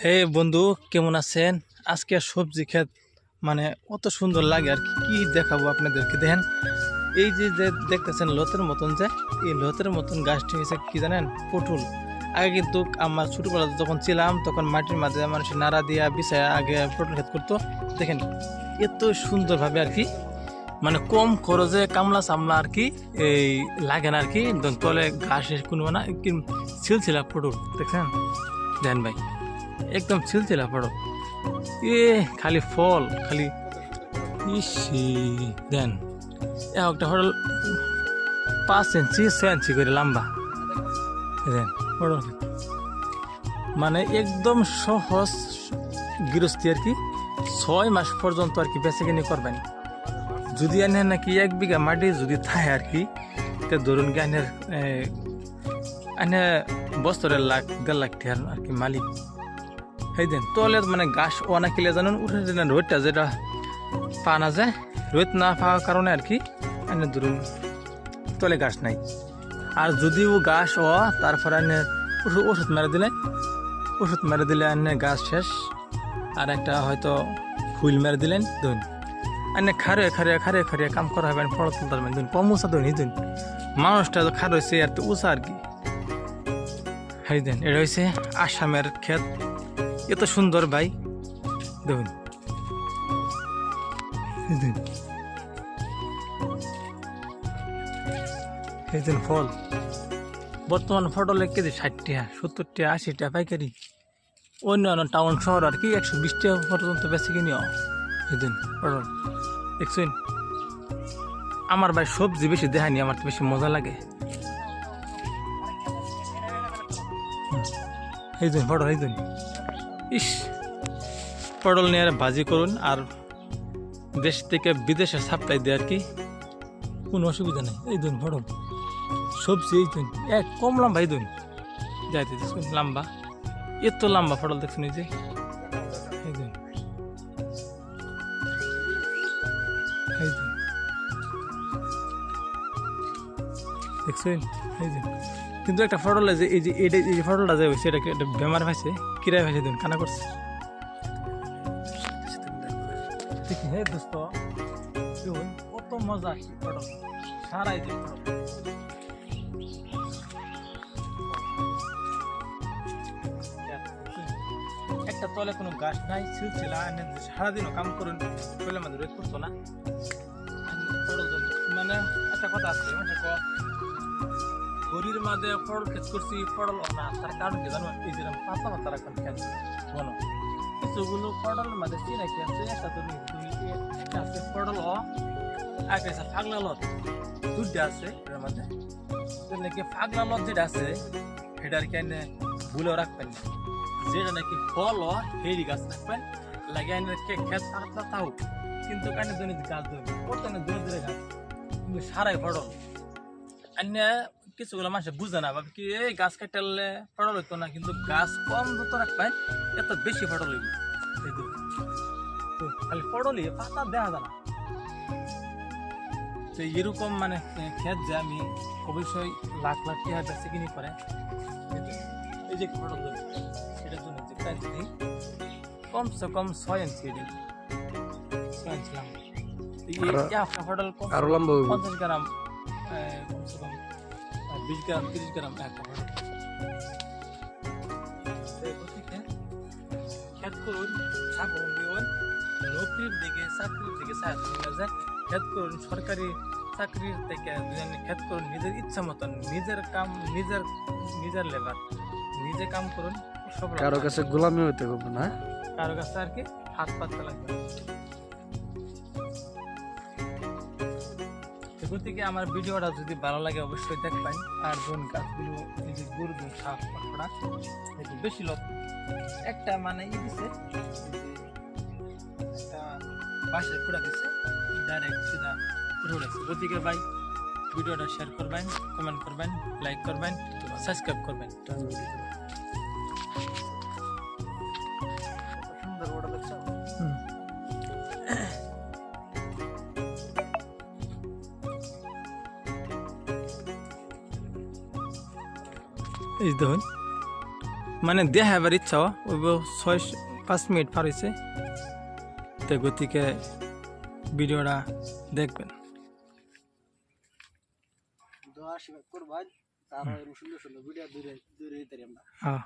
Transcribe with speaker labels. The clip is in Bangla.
Speaker 1: হে বন্ধু, কেমন আছেন? আজকে সবজি ক্ষেত মানে কত সুন্দর লাগে আর কি কি দেখাবো আপনাদেরকে। দেখেন, এই যে যে দেখতেছেন লতের মতন, যে এই লতের মতন গাছটি হয়েছে কি জানেন? পটল। আগে কিন্তু আমার ছোটবেলাতে যখন ছিলাম তখন মাটির মাঝে মানুষ নাড়া দিয়া বিছায় আগে পটল ক্ষেত করতো। দেখেন এত সুন্দরভাবে আর কি, মানে কম খরচে কামলা সামলা আর কি এই লাগে না আর কি। তলে ঘাসের কোনো না ছিলছিলা পটল দেখছেন? দেখেন ভাই, একদম ছিলছিলা পড়ো। এ খালি ফল খালি, ইসি দেন একটা হল 5 ইঞ্চি 6 ইঞ্চি করে লম্বা। দেন পড়ো, মানে একদম সহজ গৃহস্থী আর কি। 6 মাস পর্যন্ত আর কি বেঁচে কিনে করবেন। যদি আনে নাকি 1 বিঘা মাটি যদি থাকে আর কি, তে ধরুন কি আনে বছরের 1.5 লাখ টাকার আর কি মালিক। সেই দিন তলে মানে গাছ অনেক কিলে জানুন উঠে দিলেন রোদটা যেটা পা না যায়, রোদ না পাওয়ার কারণে আর কি এনে ধরুন তলে গাছ নাই। আর যদিও গাছ তারপরে এনে ওষুধ মেরে দিলে এনে গাছ শেষ। আর একটা হয়তো ফুল মেরে দিলেন ধরুন এনে খারে কাম করা হবে, ফল তুলতে পারবেন ধরুন কমুসা ধরুন ধরুন মানুষটা তো খার হয়েছে আর তো উষা আর কি। সেই দিন এটা হয়েছে আসামের ক্ষেত, এত সুন্দর ভাই দেখুন। এই দিন ফল বর্তমান পটলের কেজি 60 টাকা 70 টাকা 80 টাকা পাইকারি। অন্য টাউন শহর আর কি 120 টাকা পর্যন্ত বেশি কিনিও। এই দিন পটল দেখছেন? আমার ভাই সবজি বেশি দেখায়নি, আমার তো বেশি মজা লাগে। এই দিন পটল, এই দিন ইস পটল নিয়ে ভাজি করুন আর দেশ থেকে বিদেশে সাপ্লাই দেয় আর কি, কোনো অসুবিধা নেই। এই দিন পটল সবজি, এই দিন এক কম লম্বা, এই দিন যাইতে লম্বা, এত লম্বা পটল দেখছেন? এই যে এই দিন, এই দিন দেখছেন? এই দিন কিন্তু একটা ফটল যে এই যে এই যে ফটলটা যে হয়েছে এটা একটা বেমার পাইছে, কিরায় পাইছে দিন কানা করছে। হ্যাঁ দোস্ত, কত মজা ফটল সারাই দিন ফটল। একটা তলে কোনো গাছ নাই, ছিল সারাদিনও কাম করুন তলে মাঝে রোদ করতো না। মানে একটা কথা আছে, মানে গরির মাঝে ফড়ল ক্ষেত করছি, ফড়ল না তার কারণ কি জানো? এই যে পাতা পাতা রাখবেন খেত বলো, কিছুগুলো ফড়লের মাঝে চিনাকি আছে। একটা তুমি একটা আছে ফড়ল আগে আছে ফাগলা লত, দুধটা আছে এর মাঝে নাকি ফাগলা লত যেটা আছে সেটা আর কি ভুলেও রাখবেন না। যেটা নাকি ফল হেরি গাছ রাখবেন লাগে খেত আটলা তাও, কিন্তু কানে দৈনিক গাছ ধরবে করতে না দূরে দূরে গাছ, কিন্তু সারাই ফড়ল। অন্য কিছুগুলো মানুষ বুঝে না, ভাবে কি এই গাছ কাটালে ফটল হইতো না, কিন্তু গাছ কম যত রাখবেন এত বেশি ফটল হইবে। খালি ফটলই পাতা দেখা যায় না। তো এরকম মানে ক্ষেত যে আমি অবশ্যই লাখ লাখ টাকা বেশি কিনি করে এই যে ফটল ধরি এটার জন্য যে কাঁচি দিই কমসে কম 6 ইঞ্চি, 6 ইঞ্চি লম্বা। ফটল
Speaker 2: আরো লম্বা
Speaker 1: 50 গ্রাম, কমসে কম 20 গ্রাম 30 গ্রাম একটা ফটল। খেত করুন স্বাবলম্বী হন, নৌকরির দিকে চাকরির দিকে খেত করুন, সরকারি চাকরির থেকে খেত করুন নিজের ইচ্ছা মতন, নিজের কাম নিজের লেবার নিজে কাম করুন।
Speaker 2: কারো কাছে গোলামি হইতে হবে না,
Speaker 1: কারো কাছে আর কি হাত পাততে লাগবে। গতিকে আমার ভিডিওটা যদি ভালো লাগে অবশ্যই দেখবেন। আর ধরুন গাছগুলো এই যে গরু সাপ করা একটু বেশি লোক একটা মানে দিছে, একটা বাঁশের খুঁড়া দিছে ডাইরেক্ট সিধা রোডেছে। গতিকে ভাই ভিডিওটা শেয়ার করবেন, কমেন্ট করবেন, লাইক করবেন, সাবস্ক্রাইব করবেন। সুন্দর ওটা দেখছো? এই দেখুন মানে দেখাবার ইচ্ছা ওই 6-5 মিনিট পার হয়েছে, তো গতিকে ভিডিওটা দেখবেন।
Speaker 2: দোয়া আশীর্বাদ করবেন, তারা এরকম সুন্দর সুন্দর ভিডিও দূরে দূরে দিতে আমরা।
Speaker 1: হ্যাঁ।